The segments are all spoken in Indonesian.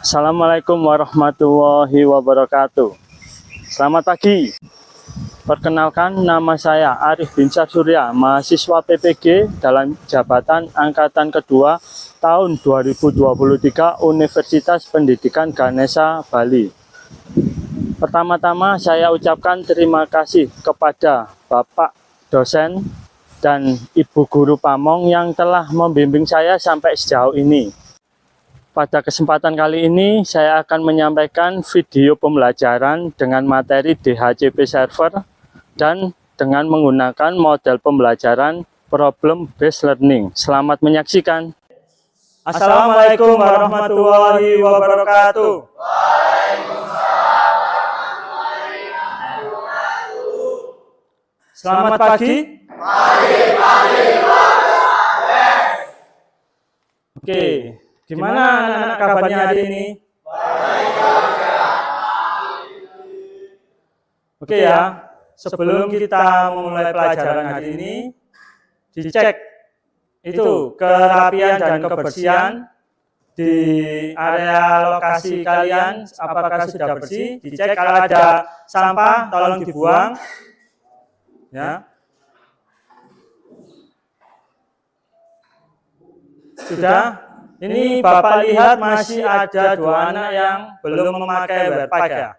Assalamualaikum warahmatullahi wabarakatuh. Selamat pagi. Perkenalkan, nama saya Arif Binsar Surya, mahasiswa PPG dalam jabatan angkatan kedua tahun 2023 Universitas Pendidikan Ganesha, Bali. Pertama-tama saya ucapkan terima kasih kepada Bapak dosen dan Ibu Guru Pamong yang telah membimbing saya sampai sejauh ini. Pada kesempatan kali ini, saya akan menyampaikan video pembelajaran dengan materi DHCP Server dan dengan menggunakan model pembelajaran Problem Based Learning. Selamat menyaksikan. Assalamualaikum warahmatullahi wabarakatuh. Selamat pagi. Oke. Gimana anak-anak kabarnya hari ini? Oke ya, sebelum kita memulai pelajaran hari ini, dicek itu kerapian dan kebersihan di area lokasi kalian, apakah sudah bersih, dicek kalau ada sampah tolong dibuang. Ya. Sudah? Ini Bapak lihat masih ada 2 anak yang belum memakai wearpack ya.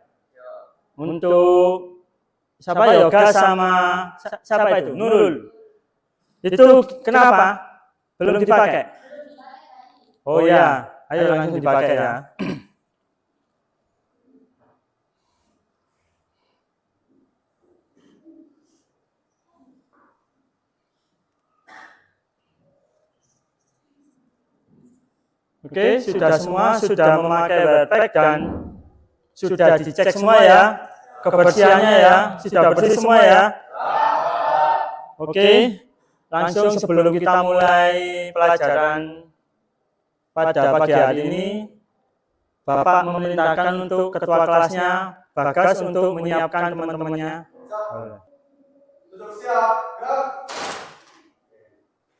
Untuk siapa? Yoga sama siapa itu? Nurul. Itu kenapa? Belum dipakai? Oh ya, ayo langsung dipakai ya. Oke, sudah semua sudah memakai wearpack dan sudah dicek semua ya, kebersihannya ya, sudah bersih semua ya. Oke, langsung sebelum kita mulai pelajaran pada pagi hari ini, Bapak memerintahkan untuk ketua kelasnya, Bagas, untuk menyiapkan teman-temannya. Duduk siap, gerak.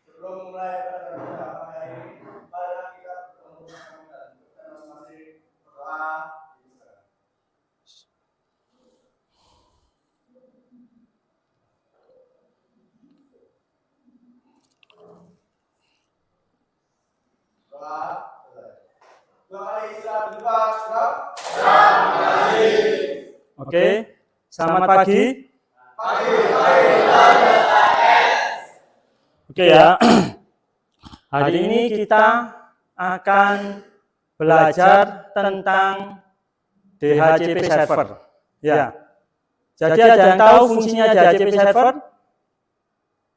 Sebelum mulai pelajaran pada hari ini, mari kita masing-masing berdoa. Dua kali istirahat bebas, gerak. Oke, selamat pagi. Oke ya, hari ini kita akan belajar tentang DHCP Server. Ya, jadi ada yang tahu fungsinya DHCP Server?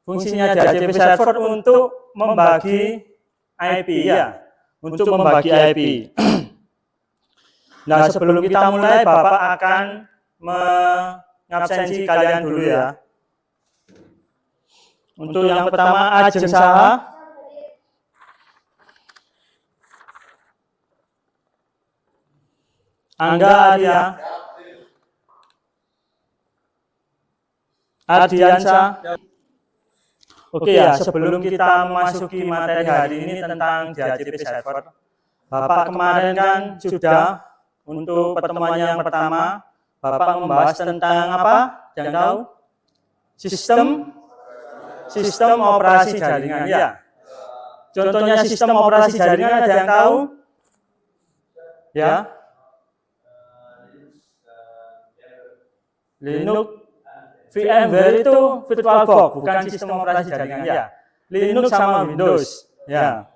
Fungsinya DHCP Server untuk membagi IP ya, untuk membagi IP. Nah, sebelum kita mulai, Bapak akan mengabsensi kalian dulu ya. Untuk yang pertama, Ajeng Saha. Angga Arya. Ardiansa. Oke ya, sebelum kita memasuki materi hari ini tentang DHCP Server, Bapak kemarin kan sudah untuk pertemuan yang pertama, Bapak membahas tentang apa? Yang tahu? Sistem operasi jaringan ya. Contohnya sistem operasi jaringan ada yang tahu? Ya. Linux, VMware itu VirtualBox, bukan sistem operasi jaringan ya. Linux sama Windows ya.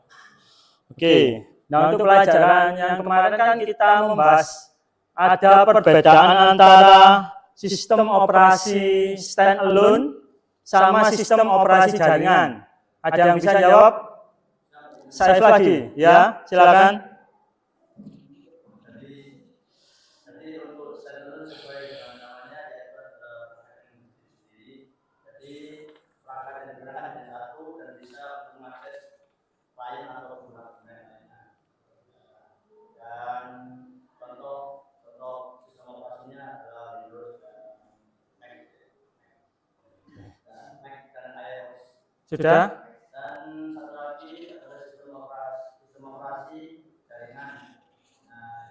Oke. Nah, untuk pelajaran yang kemarin kan kita membahas ada perbedaan antara sistem operasi standalone sama sistem operasi jaringan. Ada yang bisa jawab? Saya lagi ya, silakan. Jadi untuk standalone sesuai dengan namanya yaitu sendiri. Jadi perangkat yang digunakan hanya satu dan bisa mengakses klien atau guna lainnya. Dan contoh sistem operasinya adalah Windows dan Mac dan iOS. Sudah? Dan satu lagi adalah sistem operasi jaringan. Nah,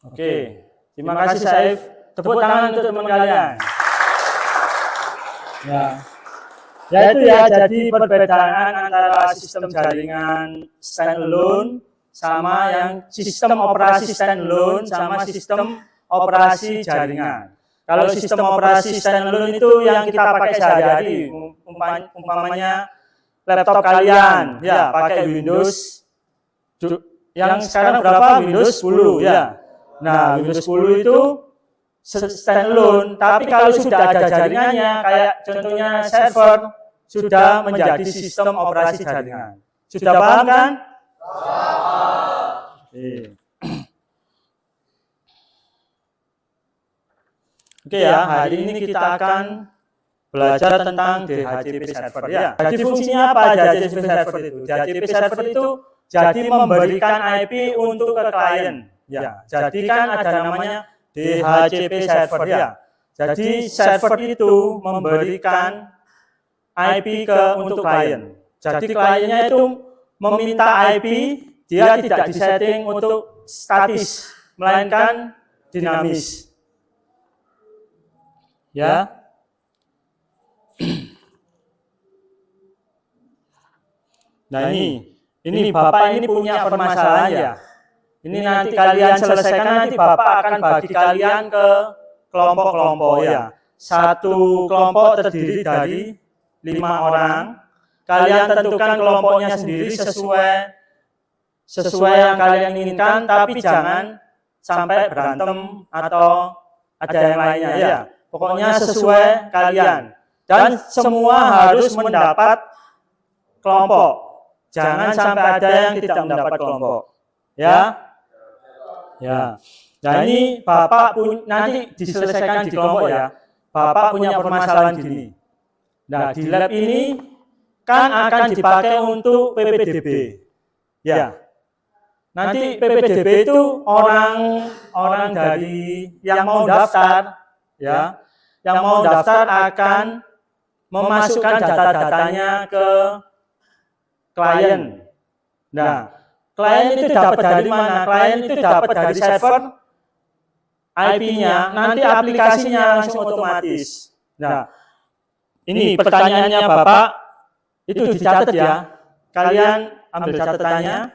Oke, terima kasih Saif. Tepuk tangan untuk teman kalian. Ya itu ya, jadi perbedaan antara sistem jaringan standalone sama yang sistem operasi standalone sama sistem operasi jaringan. Kalau sistem operasi standalone itu yang kita pakai sehari-hari, umpamanya laptop kalian, ya pakai Windows, yang sekarang berapa? Windows 10 ya. Nah, Windows 10 itu standalone, tapi kalau sudah ada jaringannya, kayak contohnya server, sudah menjadi sistem operasi jaringan. Sudah paham kan? Oke ya, hari ini kita akan belajar tentang DHCP server ya. Jadi fungsinya apa DHCP server itu? DHCP server itu jadi memberikan IP untuk ke klien. Ya, jadi kan ada namanya DHCP server ya. Jadi server itu memberikan IP untuk klien. Jadi kliennya itu meminta IP, dia tidak disetting untuk statis, melainkan dinamis. Ya. Nah ini Bapak ini punya permasalahan ya. Ini nanti kalian selesaikan, nanti Bapak akan bagi kalian ke kelompok-kelompok ya. Satu kelompok terdiri dari 5 orang. Kalian tentukan kelompoknya sendiri sesuai yang kalian inginkan, tapi jangan sampai berantem atau ada yang lainnya ya. Pokoknya sesuai kalian. Dan semua harus mendapat kelompok. Jangan sampai ada yang tidak mendapat kelompok. Ya. Ya. Nah ini Bapak nanti diselesaikan di kelompok ya. Bapak punya permasalahan gini. Nah di lab ini kan akan dipakai untuk PPDB. Ya. Nanti PPDB itu orang dari yang mau daftar ya. Yang mau daftar akan memasukkan data-datanya ke klien. Nah, klien itu dapat dari mana? Klien itu dapat dari server IP-nya, nanti aplikasinya langsung otomatis. Nah, ini pertanyaannya Bapak, itu dicatat ya. Kalian ambil catatannya.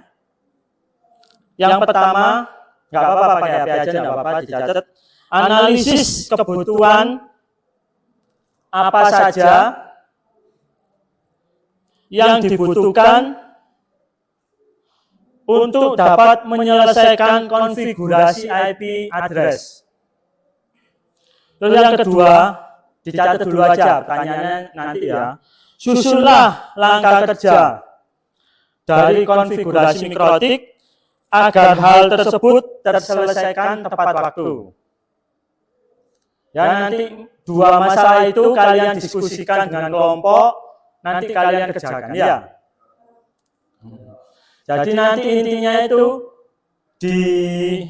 Yang pertama, nggak apa-apa pakai HP aja, nggak apa-apa dicatat. Analisis kebutuhan apa saja yang dibutuhkan untuk dapat menyelesaikan konfigurasi IP address. Terus yang kedua, dicatat dulu aja pertanyaannya nanti ya. Susunlah langkah kerja dari konfigurasi mikrotik agar hal tersebut terselesaikan tepat waktu. Ya nanti 2 masalah itu kalian diskusikan dengan kelompok, nanti kalian kerjakan ya. Jadi nanti intinya itu di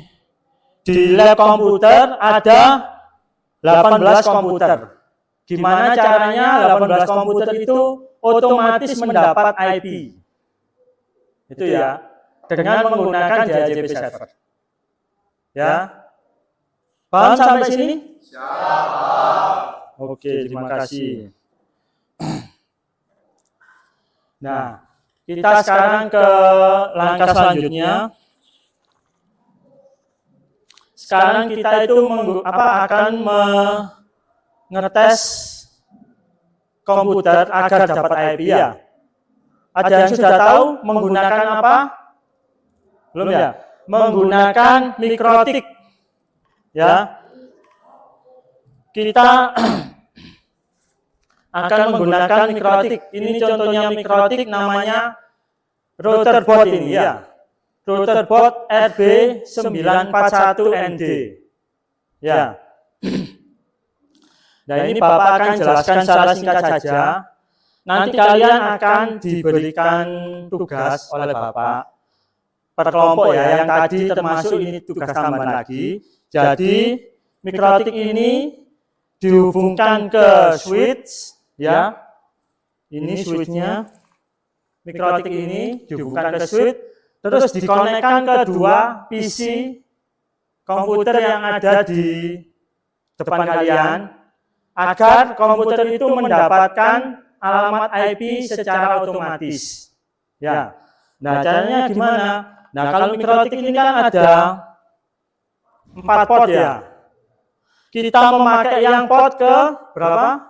lab komputer ada 18 komputer. Gimana caranya 18 komputer itu otomatis mendapat IP? Itu ya, dengan menggunakan DHCP server. Ya. Paham sampai sini? Siap. Oke, terima kasih. Nah, kita sekarang ke langkah selanjutnya. Sekarang kita itu akan mengetes komputer agar dapat IP ya. Ada yang sudah tahu menggunakan apa? Belum ya? Menggunakan mikrotik. Ya. Kita akan menggunakan mikrotik. Ini contohnya mikrotik namanya routerbot ini ya. Routerbot RB941ND. Ya. Nah ini Bapak akan jelaskan secara singkat saja. Nanti kalian akan diberikan tugas oleh Bapak per kelompok ya. Yang tadi termasuk ini tugas tambahan lagi. Jadi mikrotik ini dihubungkan ke switch ya. Ini switchnya. Mikrotik ini dihubungkan ke switch, terus dikonekkan ke 2 PC komputer yang ada di depan kalian agar komputer itu mendapatkan alamat IP secara otomatis. Ya. Nah, caranya gimana? Nah, kalau mikrotik ini kan ada 4 port ya. Kita memakai yang port ke berapa?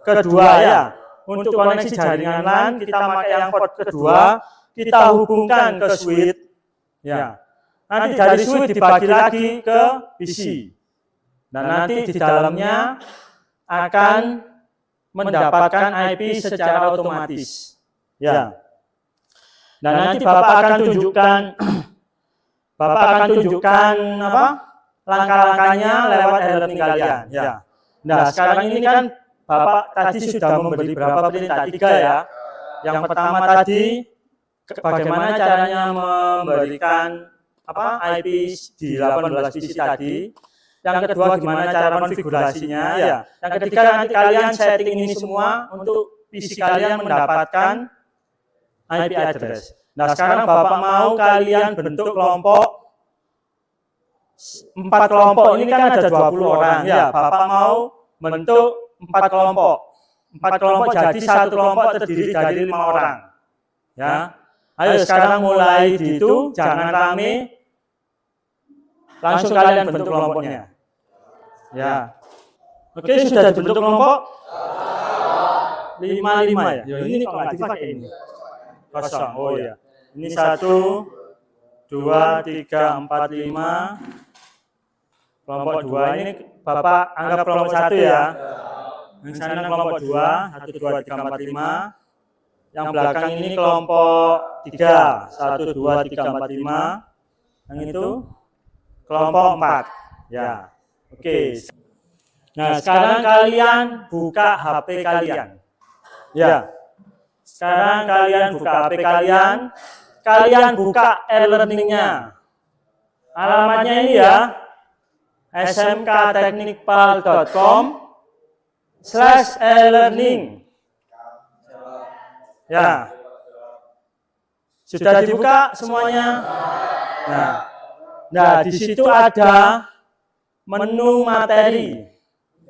Kedua ya. Untuk koneksi jaringan LAN kita pakai yang port kedua, kita hubungkan ke switch. Ya. Nanti dari switch dibagi lagi ke PC. Dan nanti di dalamnya akan mendapatkan IP secara otomatis. Ya. Dan nanti Bapak akan tunjukkan apa? Langkah-langkahnya lewat e-learning kalian. Ya. Nah, sekarang ini kan Bapak tadi sudah memberi berapa perintah? 3 ya. Yang pertama tadi bagaimana caranya memberikan IP di 18 PC tadi. Yang kedua gimana cara konfigurasinya ya. Yang ketiga nanti kalian setting ini semua untuk PC kalian mendapatkan IP address. Nah, sekarang Bapak mau kalian bentuk kelompok 4 kelompok. Ini kan ada 20 orang ya. Bapak mau bentuk 4 kelompok. 4 kelompok jadi satu kelompok terdiri dari 5 orang. Ya. Ayo sekarang mulai di itu, jangan rame. Langsung kalian bentuk kelompoknya. Ya. Oke, sudah dibentuk kelompok? 5 ya. Ini kok nggak dipakai ini? Kosong. Oh ya. Ini 1, 2, 3, 4, 5. Kelompok 2 ini Bapak anggap kelompok 1 ya. Yang sana kelompok 2, 1, 2, 3, 4, 5. Yang belakang ini kelompok 3, 1, 2, 3, 4, 5. Yang itu kelompok 4. Ya. Oke. Nah, sekarang kalian buka HP kalian. Ya. Sekarang kalian buka HP kalian. Kalian buka e-learning-nya. Alamatnya ini ya. smkteknikpal.com/e-learning. Ya. Sudah dibuka semuanya? Nah, di situ ada menu materi.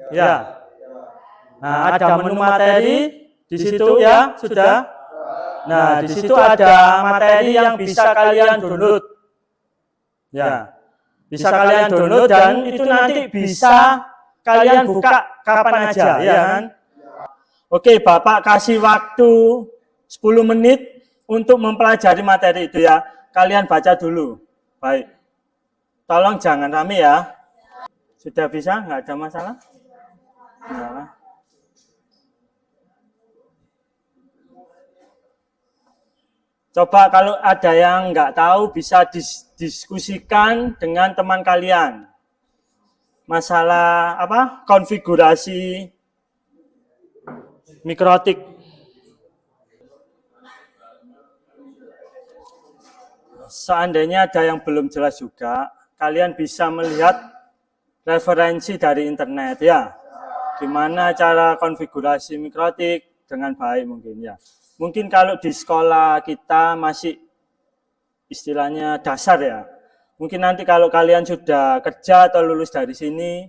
Ya. Nah, ada menu materi di situ ya, sudah. Nah, di situ ada materi yang bisa kalian download. Ya. Bisa kalian download dan itu nanti bisa kalian buka kapan aja, ya kan? Oke, Bapak kasih waktu 10 menit untuk mempelajari materi itu ya. Kalian baca dulu. Baik. Tolong jangan rame ya. Sudah bisa? Nggak ada masalah? Nah. Coba kalau ada yang nggak tahu bisa diskusikan dengan teman kalian. Masalah apa? Konfigurasi mikrotik. Seandainya ada yang belum jelas juga, kalian bisa melihat referensi dari internet ya. Gimana cara konfigurasi mikrotik dengan baik mungkin ya. Mungkin kalau di sekolah kita masih istilahnya dasar ya. Mungkin nanti kalau kalian sudah kerja atau lulus dari sini,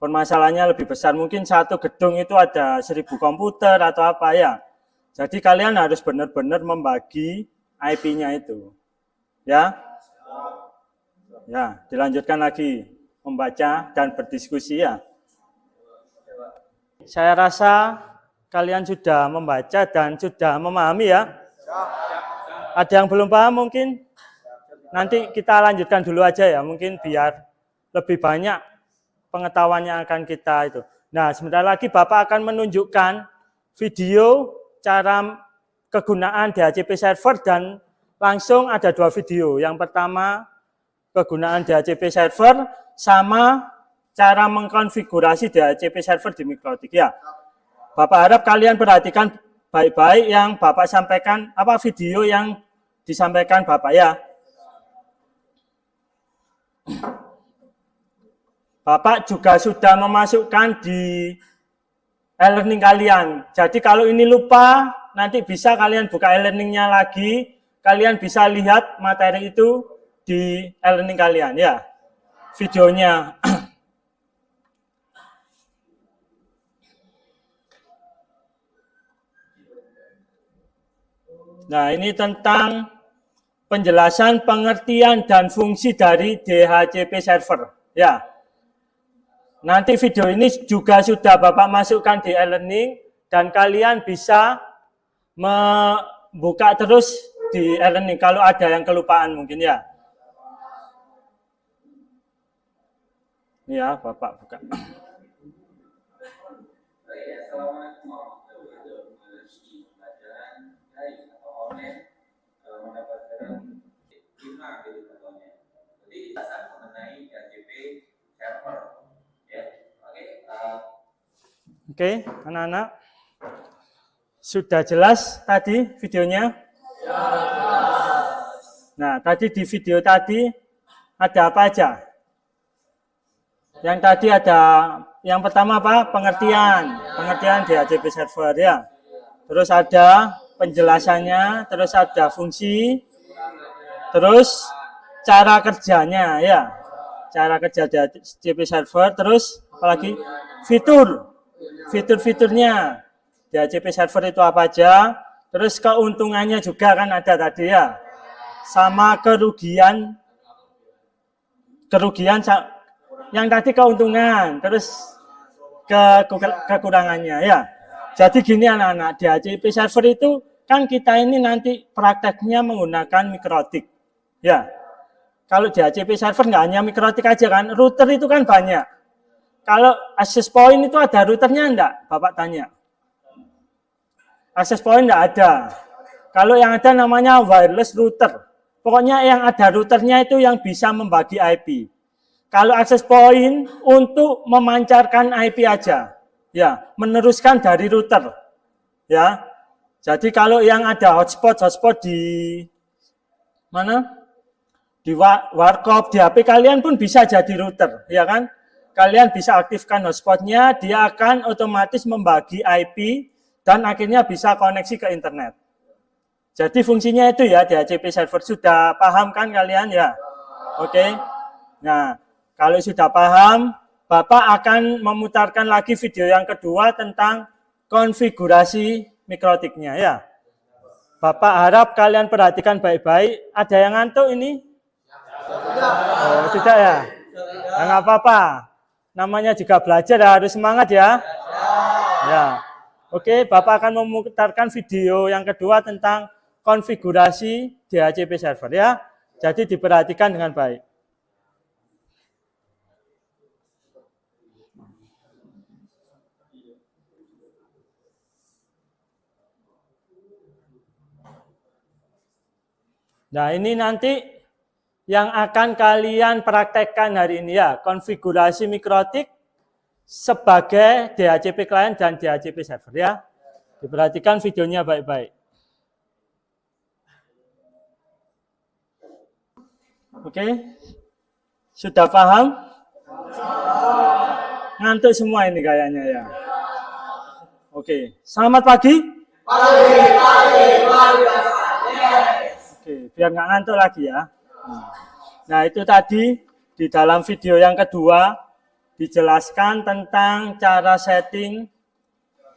permasalahannya lebih besar. Mungkin satu gedung itu ada 1000 komputer atau apa ya. Jadi kalian harus benar-benar membagi IP-nya itu. Ya. Ya, dilanjutkan lagi membaca dan berdiskusi ya. Saya rasa kalian sudah membaca dan sudah memahami ya. Ada yang belum paham mungkin? Nanti kita lanjutkan dulu aja ya, mungkin biar lebih banyak pengetahuannya akan kita itu. Nah, sebentar lagi Bapak akan menunjukkan video cara kegunaan DHCP server dan langsung ada 2 video. Yang pertama, kegunaan DHCP server sama cara mengkonfigurasi DHCP server di mikrotik ya. Bapak harap kalian perhatikan baik-baik yang Bapak sampaikan, apa video yang disampaikan Bapak ya. Bapak juga sudah memasukkan di e-learning kalian. Jadi kalau ini lupa, nanti bisa kalian buka e-learningnya lagi, kalian bisa lihat materi itu di e-learning kalian ya. videonya. Nah, ini tentang penjelasan pengertian dan fungsi dari DHCP server. Ya, nanti video ini juga sudah Bapak masukkan di e-learning dan kalian bisa membuka terus di e-learning kalau ada yang kelupaan mungkin ya. Ya, Bapak buka. Assalamualaikum warahmatullahi wabarakatuh. Pelajaran dari atau online mendapatkan 5 gitu contohnya. Jadi dasar mengenai DHCP server. Ya, Oke, anak-anak. Sudah jelas tadi videonya? Nah, tadi di video tadi ada apa aja? Yang tadi ada, yang pertama apa? Pengertian DHCP server ya. Terus ada penjelasannya, terus ada fungsi, terus cara kerjanya ya. Cara kerja DHCP server, terus apalagi fitur-fiturnya. DHCP server itu apa aja? Terus keuntungannya juga kan ada tadi ya. Sama kerugian yang tadi keuntungan, terus kekurangannya ya. Jadi gini anak-anak, DHCP server itu kan kita ini nanti prakteknya menggunakan mikrotik. Ya. Kalau DHCP server nggak hanya mikrotik aja kan, router itu kan banyak. Kalau access point itu ada routernya enggak? Bapak tanya. Access point enggak ada. Kalau yang ada namanya wireless router. Pokoknya yang ada routernya itu yang bisa membagi IP. Kalau access point untuk memancarkan IP aja, ya, meneruskan dari router, ya. Jadi kalau yang ada hotspot di mana? Di warkop, di HP kalian pun bisa jadi router, ya kan? Kalian bisa aktifkan hotspotnya, dia akan otomatis membagi IP dan akhirnya bisa koneksi ke internet. Jadi fungsinya itu ya, DHCP server sudah paham kan kalian ya? Oke. Nah, kalau sudah paham, Bapak akan memutarkan lagi video yang kedua tentang konfigurasi mikrotiknya ya. Bapak harap kalian perhatikan baik-baik. Ada yang ngantuk ini? Oh, tidak ya? Enggak apa-apa. Namanya juga belajar, harus semangat ya. Ya. Oke, Bapak akan memutarkan video yang kedua tentang konfigurasi DHCP server ya. Jadi diperhatikan dengan baik. Nah, ini nanti yang akan kalian praktekkan hari ini ya, konfigurasi mikrotik sebagai DHCP client dan DHCP server ya. Diperhatikan videonya baik-baik. Oke. Sudah paham? Ngantuk semua ini kayaknya ya. Oke. Selamat pagi. Oke, biar nggak ngantuk lagi ya. Nah, itu tadi di dalam video yang kedua dijelaskan tentang cara setting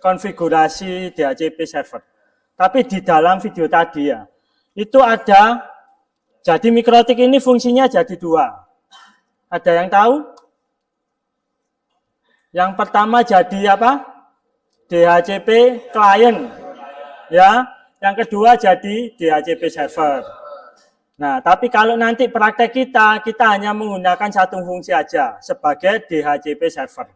konfigurasi DHCP server. Tapi di dalam video tadi ya, itu ada, jadi mikrotik ini fungsinya jadi dua. Ada yang tahu? Yang pertama jadi apa? DHCP client. Ya. Yang kedua jadi DHCP server. Nah, tapi kalau nanti praktek kita hanya menggunakan satu fungsi aja sebagai DHCP server.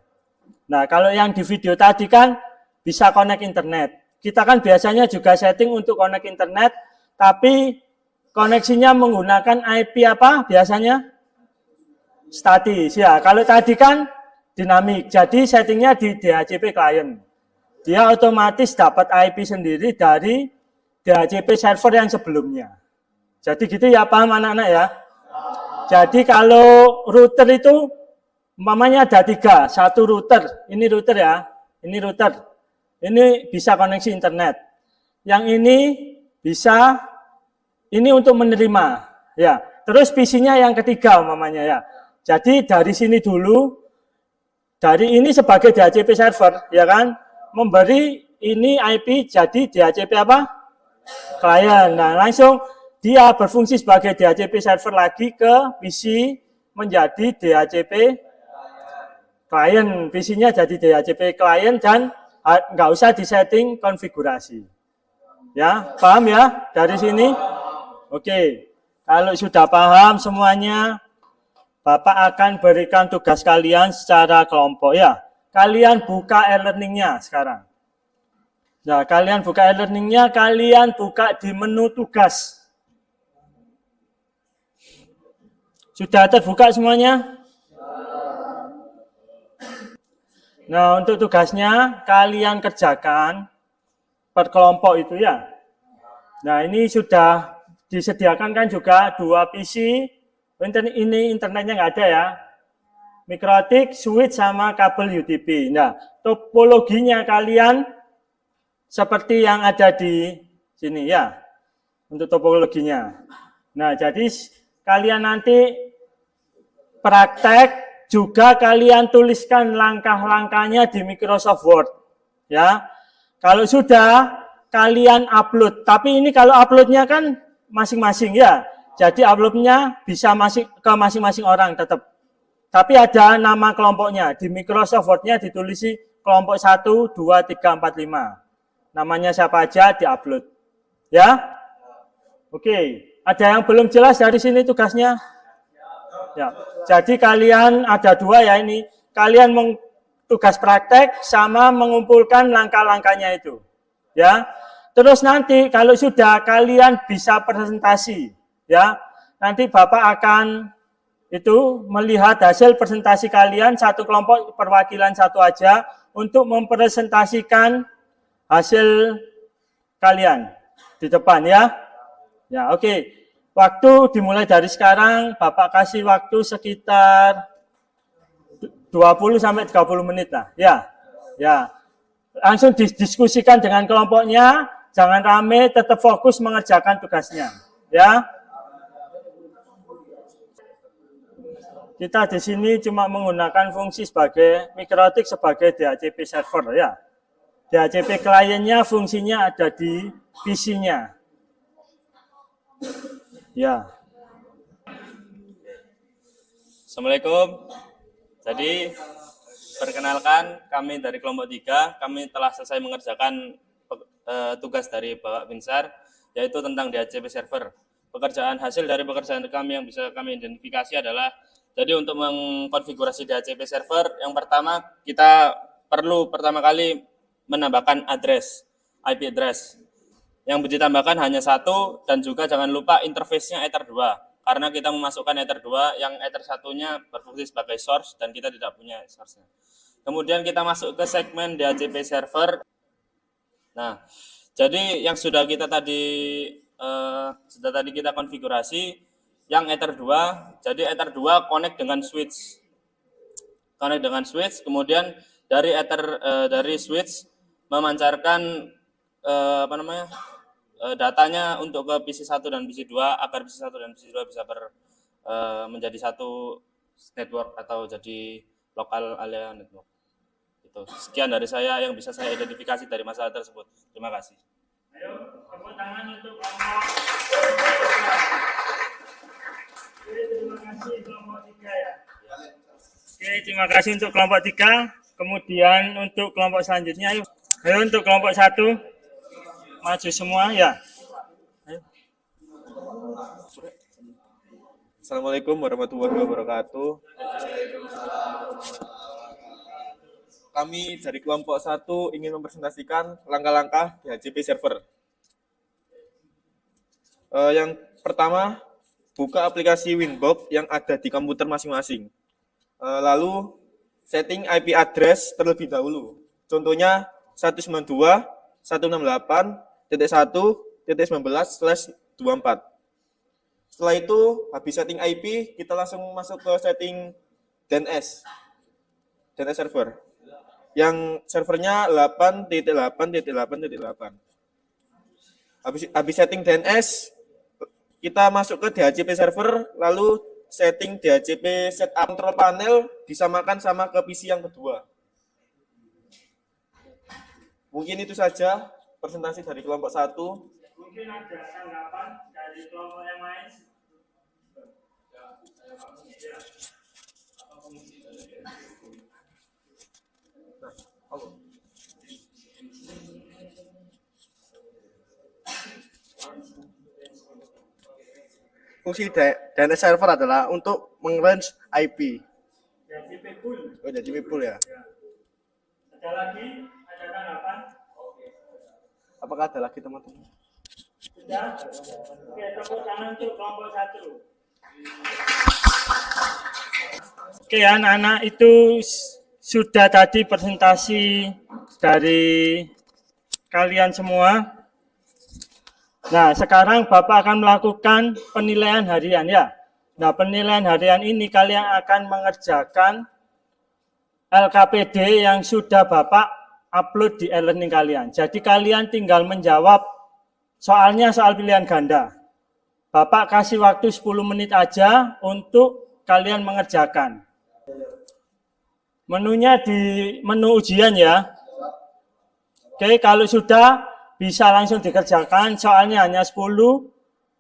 Nah, kalau yang di video tadi kan bisa connect internet. Kita kan biasanya juga setting untuk connect internet, tapi koneksinya menggunakan IP apa biasanya? Statis ya. Kalau tadi kan dinamik, jadi settingnya di DHCP client. Dia otomatis dapat IP sendiri dari DHCP server yang sebelumnya. Jadi gitu ya, paham anak-anak ya? Jadi kalau router itu umpamanya ada 3, satu router, ini router ya, ini router, ini bisa koneksi internet. Yang ini bisa, ini untuk menerima, ya. Terus PC-nya yang ketiga umpamanya ya. Jadi dari sini dulu, dari ini sebagai DHCP server, ya kan, memberi ini IP jadi DHCP apa? Klien. Nah, langsung dia berfungsi sebagai DHCP server lagi ke PC menjadi DHCP klien. PC-nya jadi DHCP klien dan nggak usah disetting konfigurasi. Ya, paham ya dari sini? Oke. Kalau sudah paham semuanya, Bapak akan berikan tugas kalian secara kelompok ya. Kalian buka e-learning-nya sekarang. Nah, kalian buka e-learning-nya, kalian buka di menu tugas. Sudah terbuka semuanya? Nah, untuk tugasnya kalian kerjakan per kelompok itu ya. Nah, ini sudah disediakan kan juga 2 PC. Ini internetnya nggak ada ya. Mikrotik, switch, sama kabel UTP. Nah, topologinya kalian seperti yang ada di sini ya. Untuk topologinya. Nah, jadi kalian nanti praktek juga kalian tuliskan langkah-langkahnya di Microsoft Word. Ya. Kalau sudah, kalian upload. Tapi ini kalau uploadnya kan masing-masing ya. Jadi uploadnya bisa ke masing-masing orang tetap. Tapi ada nama kelompoknya. Di Microsoft Word-nya ditulisi kelompok 1, 2, 3, 4, 5. Namanya siapa aja diupload. Ya? Oke. Ada yang belum jelas dari sini tugasnya? Ya. Jadi kalian ada 2 ya ini. Kalian tugas praktek sama mengumpulkan langkah-langkahnya itu. Ya. Terus nanti kalau sudah kalian bisa presentasi, ya. Nanti Bapak akan itu melihat hasil presentasi kalian, satu kelompok perwakilan satu aja untuk mempresentasikan hasil kalian di depan ya. Ya, oke. Waktu dimulai dari sekarang, Bapak kasih waktu sekitar 20 sampai 30 menit lah, ya. Ya. Langsung didiskusikan dengan kelompoknya, jangan rame, tetap fokus mengerjakan tugasnya, ya. Kita di sini cuma menggunakan fungsi sebagai Mikrotik sebagai DHCP server ya. DHCP kliennya fungsinya ada di PC-nya. Ya. Assalamualaikum. Jadi perkenalkan kami dari kelompok 3, kami telah selesai mengerjakan tugas dari Bapak Binsar, yaitu tentang DHCP server. Pekerjaan hasil dari pekerjaan kami yang bisa kami identifikasi adalah, jadi untuk mengkonfigurasi DHCP server, yang pertama kita perlu pertama kali menambahkan IP address. Yang ditambahkan hanya 1 dan juga jangan lupa interface-nya Ether 2. Karena kita memasukkan Ether 2 yang Ether 1-nya berfungsi sebagai source dan kita tidak punya source-nya. Kemudian kita masuk ke segmen DHCP server. Nah, jadi yang sudah tadi kita konfigurasi yang Ether 2, jadi Ether 2 connect dengan switch. Kemudian dari dari switch memancarkan datanya untuk ke PC 1 dan PC 2 agar PC 1 dan PC 2 bisa menjadi satu network atau jadi local area network. Itu. Sekian dari saya yang bisa saya identifikasi dari masalah tersebut. Terima kasih. Ayo, tepuk tangan untuk kelompok. Terima kasih kelompok 3 ya. Oke, terima kasih untuk kelompok 3. Kemudian untuk kelompok selanjutnya, ayo untuk kelompok 1. Maju semua ya. Ayo. Assalamualaikum warahmatullahi wabarakatuh. Kami dari kelompok 1 ingin mempresentasikan langkah-langkah DHCP server. Yang pertama, buka aplikasi Winbox yang ada di komputer masing-masing. Lalu setting IP address terlebih dahulu. Contohnya 192.168.1.19/24. Setelah itu habis setting IP, kita langsung masuk ke setting DNS server. Yang servernya 8.8.8.8. Habis setting DNS, kita masuk ke DHCP server, lalu setting DHCP setup control panel disamakan sama ke PC yang kedua. Mungkin itu saja presentasi dari kelompok 1. Mungkin ada tanggapan dari kelompok yang lain. Fungsi DNS server adalah untuk meng-range IP. DHCP pool. Oh, jadi pool ya. Ada lagi? Ada tanggapan? Apakah ada lagi teman-teman? Sudah? Oke, tepuk tangan untuk kelompok 1. Oke, anak-anak, itu sudah tadi presentasi dari kalian semua. Nah, sekarang Bapak akan melakukan penilaian harian ya. Nah, penilaian harian ini kalian akan mengerjakan LKPD yang sudah Bapak upload di e-learning kalian. Jadi kalian tinggal menjawab soalnya soal pilihan ganda. Bapak kasih waktu 10 menit aja untuk kalian mengerjakan. Menunya di menu ujian ya. Oke, kalau sudah bisa langsung dikerjakan, soalnya hanya 10.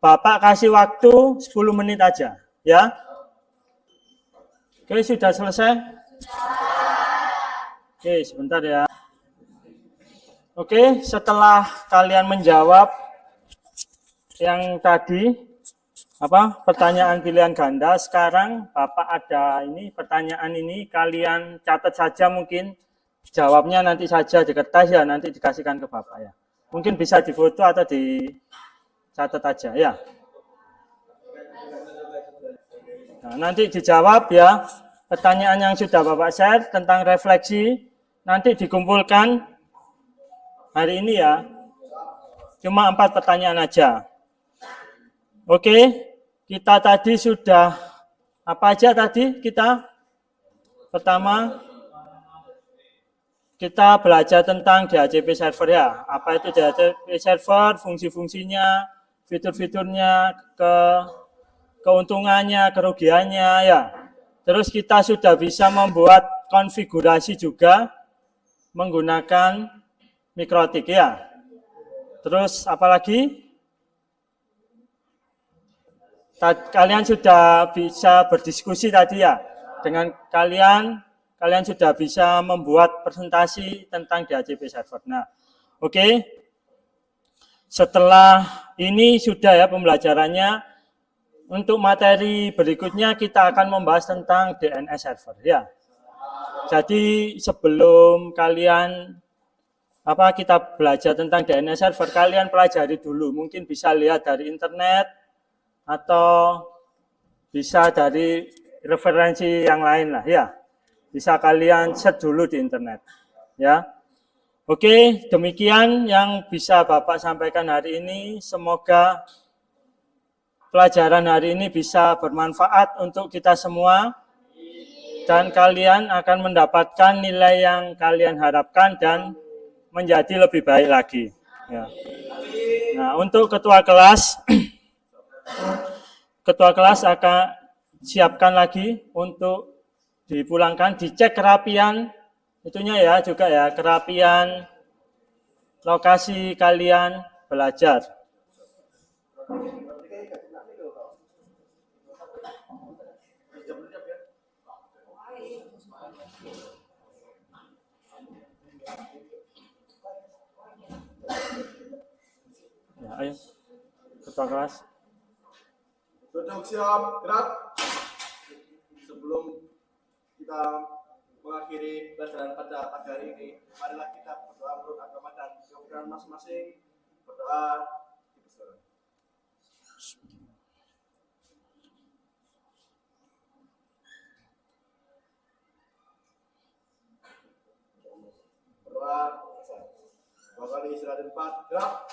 Bapak kasih waktu 10 menit aja, ya. Oke, sudah selesai? Oke, sebentar ya. Oke, setelah kalian menjawab yang tadi, pertanyaan pilihan ganda, sekarang Bapak ada ini, pertanyaan ini, kalian catat saja mungkin, jawabnya nanti saja di kertas ya, nanti dikasihkan ke Bapak ya. Mungkin bisa difoto atau dicatat aja ya. Nah, nanti dijawab ya. Pertanyaan yang sudah Bapak share tentang refleksi nanti dikumpulkan hari ini ya. Cuma 4 pertanyaan aja. Oke, kita tadi sudah apa aja tadi kita? Pertama kita belajar tentang DHCP server ya. Apa itu DHCP server, fungsi-fungsinya, fitur-fiturnya, keuntungannya, kerugiannya ya. Terus kita sudah bisa membuat konfigurasi juga menggunakan mikrotik ya. Terus apalagi? Kalian sudah bisa berdiskusi tadi ya. Dengan kalian sudah bisa membuat presentasi tentang DHCP server. Nah, oke. Setelah ini sudah ya pembelajarannya. Untuk materi berikutnya kita akan membahas tentang DNS server ya. Jadi sebelum kalian kita belajar tentang DNS server, kalian pelajari dulu. Mungkin bisa lihat dari internet atau bisa dari referensi yang lain lah ya. Bisa kalian search dulu di internet ya. Oke, demikian yang bisa Bapak sampaikan hari ini. Semoga pelajaran hari ini bisa bermanfaat untuk kita semua dan kalian akan mendapatkan nilai yang kalian harapkan dan menjadi lebih baik lagi ya. Nah, untuk ketua kelas akan siapkan lagi untuk dipulangkan, dicek kerapian itunya ya juga ya, kerapian lokasi kalian belajar. Ya, ayo ketua kelas. Duduk siap, gerak. Sebelum kita mengakhiri pelajaran pada pagi hari ini, marilah kita berdoa menurut agama dan kepercayaan masing-masing. Berdoa di bersama. Berdoa. 2 kali istirahat 4, gerak.